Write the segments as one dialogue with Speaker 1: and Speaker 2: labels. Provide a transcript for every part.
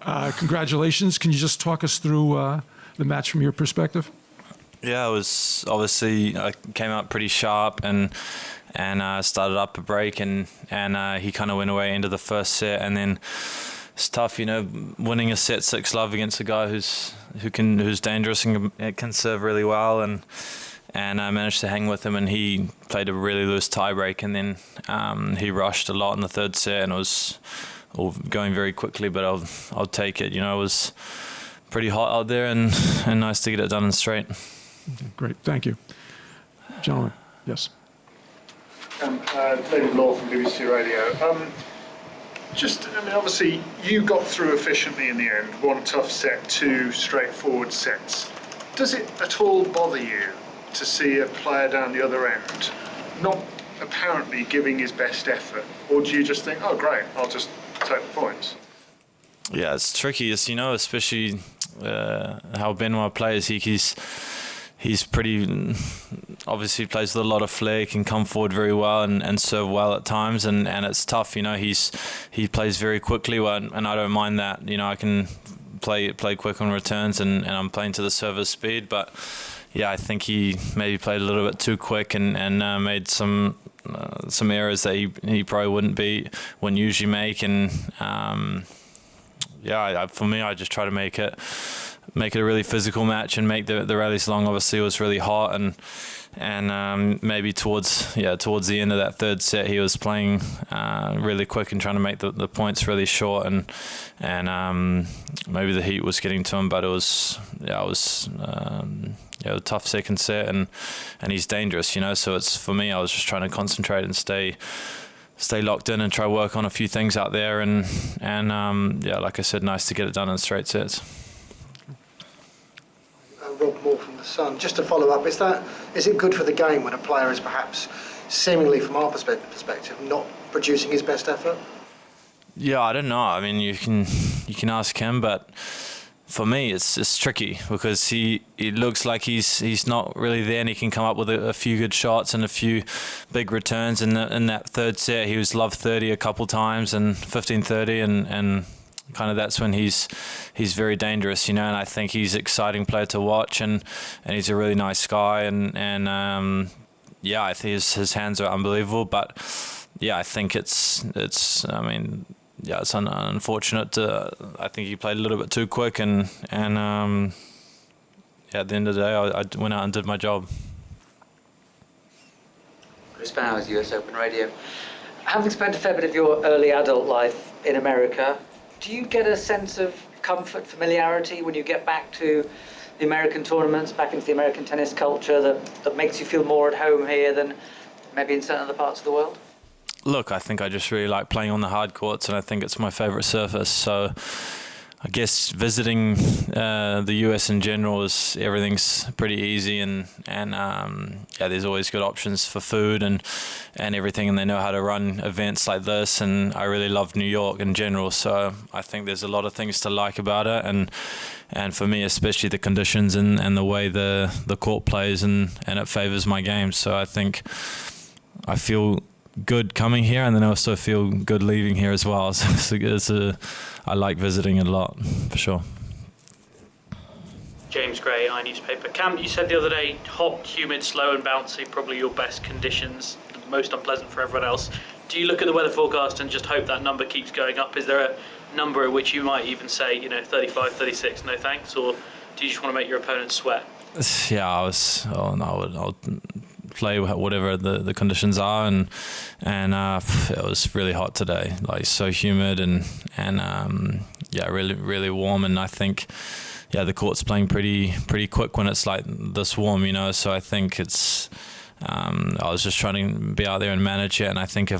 Speaker 1: Congratulations. Can you just talk us through the match from your perspective?
Speaker 2: Yeah, it was obviously I came out pretty sharp and started up a break and he kind of went away into the first set, and then it's tough, winning a set 6-love against a guy who's dangerous and can serve really well, and I managed to hang with him, and he played a really loose tiebreak, and then he rushed a lot in the third set, and it was all going very quickly, but I'll take it. It was pretty hot out there, and nice to get it done and straight.
Speaker 1: Great, thank you. Gentlemen, yes.
Speaker 3: David Law from BBC Radio. Obviously, you got through efficiently in the end. One tough set, two straightforward sets. Does it at all bother you to see a player down the other end not apparently giving his best effort? Or do you just think, oh, great, I'll just take the points?
Speaker 2: Yeah, it's tricky, especially how Benoit plays. He's pretty, obviously plays with a lot of flair, can come forward very well and serve well at times, and it's tough. He plays very quickly, and I don't mind that. I can play quick on returns, and I'm playing to the server's speed. But yeah, I think he maybe played a little bit too quick and made some errors that he probably wouldn't usually make. And for me, I just try to make it a really physical match and make the rallies long. Obviously, it was really hot, and maybe towards the end of that third set, he was playing really quick and trying to make the points really short, and maybe the heat was getting to him. But it was a tough second set, and he's dangerous, So it's, for me, I was just trying to concentrate and stay locked in and try work on a few things out there, and like I said, nice to get it done in straight sets.
Speaker 4: Rob Moore from The Sun. Just to follow up, is it good for the game when a player is perhaps, seemingly from our perspective, not producing his best effort?
Speaker 2: Yeah, I don't know. I mean, you can ask him, but for me, it's tricky because he looks like he's not really there, and he can come up with a few good shots and a few big returns. In that third set, he was love 30 a couple times and 15-30, and kind of that's when he's very dangerous, and I think he's an exciting player to watch, and he's a really nice guy, and I think his hands are unbelievable, but I think it's unfortunate. I think he played a little bit too quick, and at the end of the day, I went out and did my job.
Speaker 5: Chris Bowers, US Open Radio. Having spent a fair bit of your early adult life in America, do you get a sense of comfort, familiarity when you get back to the American tournaments, back into the American tennis culture that makes you feel more at home here than maybe in certain other parts of the world?
Speaker 2: Look, I think I just really like playing on the hard courts, and I think it's my favorite surface. So I guess visiting the US in general everything's pretty easy, and there's always good options for food and everything, and they know how to run events like this, and I really love New York in general, so I think there's a lot of things to like about it, and for me especially the conditions and the way the court plays, and it favors my game. So I think I feel good coming here, and then I also feel good leaving here as well. So I like visiting it a lot, for sure.
Speaker 6: James Gray, iNewspaper. Cam, you said the other day, hot, humid, slow and bouncy, probably your best conditions, most unpleasant for everyone else. Do you look at the weather forecast and just hope that number keeps going up? Is there a number at which you might even say, 35, 36, no thanks, or do you just want to make your opponent sweat?
Speaker 2: Yeah, I'll play whatever the conditions are, and it was really hot today, like so humid and really really warm, and I think the court's playing pretty quick when it's like this warm, so I think it's I was just trying to be out there and manage it, and I think I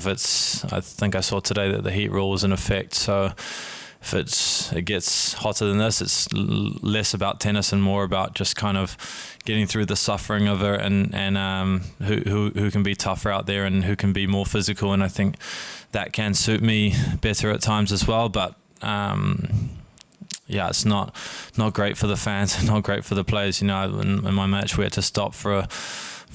Speaker 2: saw today that the heat rule was in effect, so if it gets hotter than this, it's less about tennis and more about just kind of getting through the suffering of it, and who can be tougher out there and who can be more physical, and I think that can suit me better at times as well. But it's not great for the fans, not great for the players. In my match we had to stop for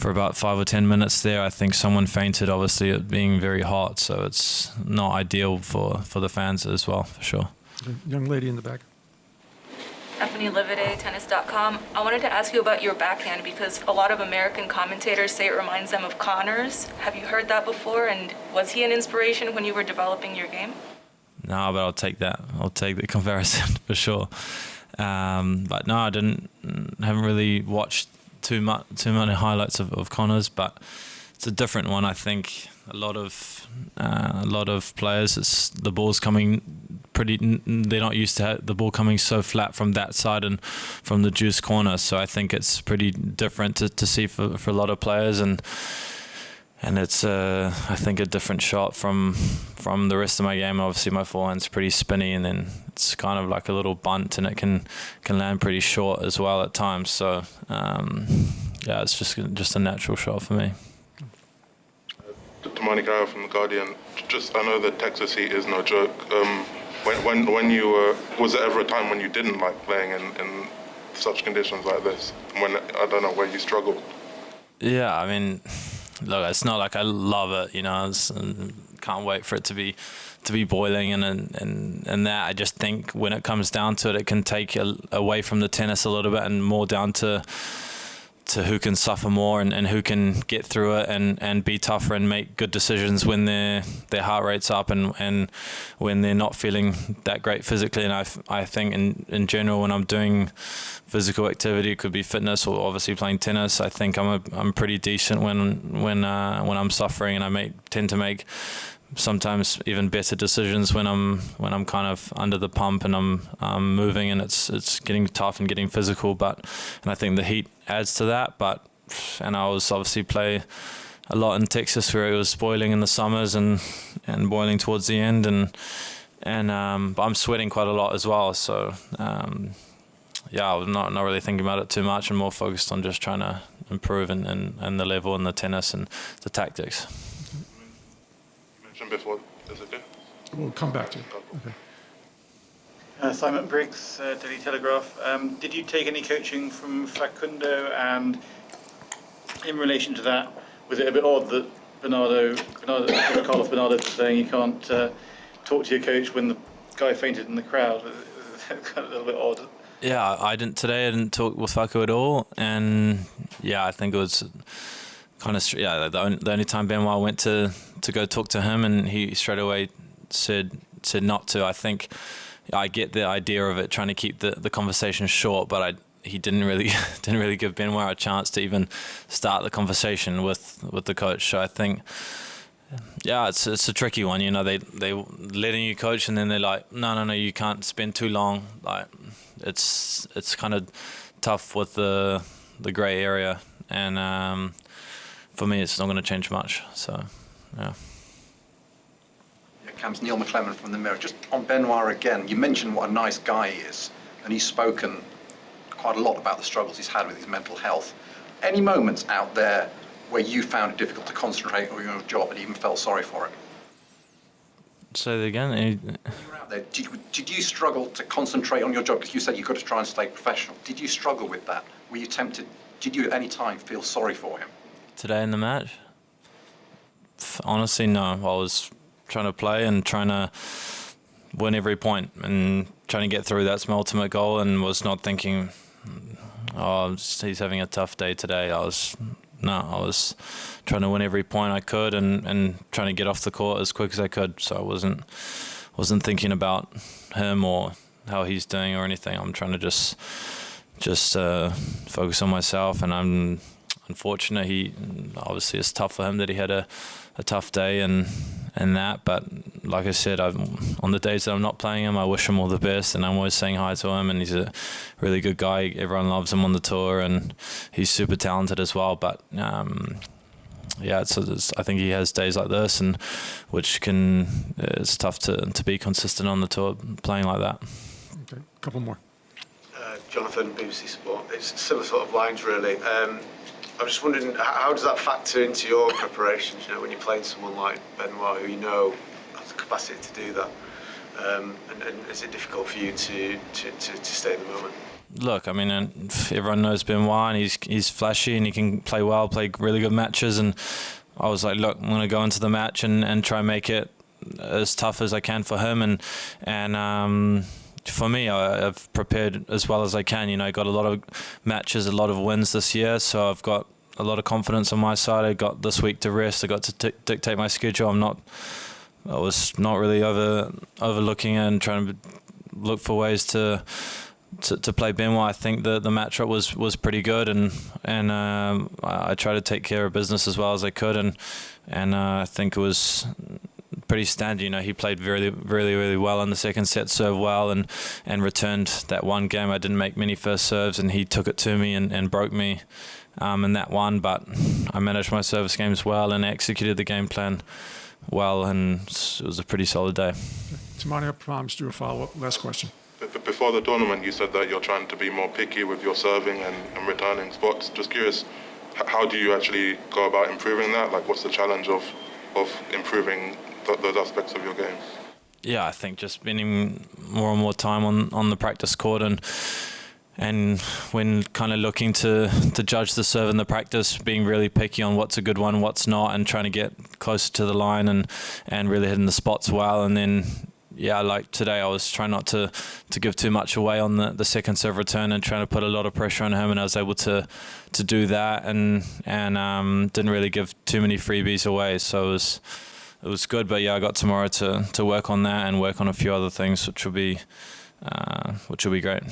Speaker 2: about 5 or 10 minutes there. I think someone fainted, obviously it being very hot, so it's not ideal for the fans as well, for sure.
Speaker 1: The young lady in the back.
Speaker 7: Stephanie Livide, tennis.com. I wanted to ask you about your backhand because a lot of American commentators say it reminds them of Connor's. Have you heard that before? And was he an inspiration when you were developing your game?
Speaker 2: No, but I'll take that. I'll take the comparison for sure. But no, haven't really watched too many highlights of Connor's, but it's a different one. I think a lot of players, the ball's coming they're not used to the ball coming so flat from that side and from the juice corner. So I think it's pretty different to see for a lot of players, and it's I think a different shot from the rest of my game. Obviously my forehand's pretty spinny, and then it's kind of like a little bunt, and it can land pretty short as well at times. So yeah, it's just a natural shot for me.
Speaker 8: Monica from The Guardian. I know the Texas heat is no joke. When you were, was there ever a time when you didn't like playing in such conditions like this? When, I don't know, where you struggled?
Speaker 2: Yeah, I mean, look, it's not like I love it, you know. Can't wait for it to be boiling and that. I just think when it comes down to it, it can take away from the tennis a little bit and more down to who can suffer more and who can get through it and be tougher and make good decisions when their heart rate's up and when they're not feeling that great physically. And I think in general, when I'm doing physical activity, it could be fitness or obviously playing tennis, I think I'm pretty decent when I'm suffering, and I tend to make sometimes even better decisions when I'm kind of under the pump and I'm moving and it's getting tough and getting physical. And I think the heat adds to that. And I was obviously play a lot in Texas where it was boiling in the summers and boiling towards the end, but I'm sweating quite a lot as well. So yeah, I was not really thinking about it too much and more focused on just trying to improve and the level and the tennis and the tactics.
Speaker 8: Before, is it good?
Speaker 1: We'll come back to you. Okay.
Speaker 9: Simon Briggs, Daily Telegraph. Did you take any coaching from Facundo? And in relation to that, was it a bit odd that Carlos Bernardo was saying you can't talk to your coach when the guy fainted in the crowd? A little bit odd.
Speaker 2: Yeah, I didn't talk with Facu at all, and yeah, I think it was kind of the only time Benoit went to go talk to him, and he straight away said not to. I think I get the idea of it, trying to keep the conversation short, but he didn't really give Benoit a chance to even start the conversation with the coach. So I think, yeah, it's a tricky one. You know, they letting you coach, and then they're like, no, you can't spend too long. Like it's kind of tough with the grey area, and for me, it's not going to change much. So, yeah.
Speaker 10: Cam's Neil McClellan from The Mirror. Just on Benoit again, you mentioned what a nice guy he is, and he's spoken quite a lot about the struggles he's had with his mental health. Any moments out there where you found it difficult to concentrate on your job and even felt sorry for it?
Speaker 2: Say that again.
Speaker 10: When you were out there, did you struggle to concentrate on your job? Because you said you've got to try and stay professional. Did you struggle with that? Were you tempted? Did you at any time feel sorry for him?
Speaker 2: Today in the match? Honestly, no. I was trying to play and trying to win every point and trying to get through. That's my ultimate goal, and was not thinking, he's having a tough day today. I was trying to win every point I could and trying to get off the court as quick as I could. So I wasn't thinking about him or how he's doing or anything. I'm trying to just focus on myself, and I'm unfortunate. Obviously it's tough for him that he had a tough day and that, but like I said, on the days that I'm not playing him, I wish him all the best, and I'm always saying hi to him, and he's a really good guy. Everyone loves him on the tour, and he's super talented as well. But yeah, I think he has days like this, and it's tough to be consistent on the tour playing like that.
Speaker 1: Okay, a couple more.
Speaker 11: Jonathan, BBC Sport. It's similar sort of lines, really. I'm just wondering, how does that factor into your preparations? You know, when you're playing someone like Benoit, who you know has the capacity to do that, and is it difficult for you to stay in the moment?
Speaker 2: Look, I mean, everyone knows Benoit, and he's flashy and he can play well, play really good matches. And I was like, look, I'm going to go into the match and try and make it as tough as I can for him, and for me, I've prepared as well as I can. You know, got a lot of matches, a lot of wins this year, so I've got a lot of confidence on my side. I got this week to rest. I got to dictate my schedule. I was not really overlooking it and trying to look for ways to play Benoit. I think the matchup was pretty good, and I tried to take care of business as well as I could, and I think it was pretty standard. You know, he played really well in the second set, served well, and returned that one game. I didn't make many first serves, and he took it to me and broke me in that one. But I managed my service games well and executed the game plan well, and it was a pretty solid day.
Speaker 1: Timani, I promised you a follow-up. Last question.
Speaker 8: Before the tournament, you said that you're trying to be more picky with your serving and returning spots. Just curious, how do you actually go about improving that? Like, what's the challenge of improving those aspects of your game?
Speaker 2: Yeah, I think just spending more and more time on the practice court, and when kind of looking to judge the serve in the practice, being really picky on what's a good one, what's not, and trying to get closer to the line and really hitting the spots well. And then, yeah, like today, I was trying not to give too much away on the second serve return and trying to put a lot of pressure on him, and I was able to do that and didn't really give too many freebies away. So it was good, but yeah, I got tomorrow to work on that and work on a few other things, which will be great.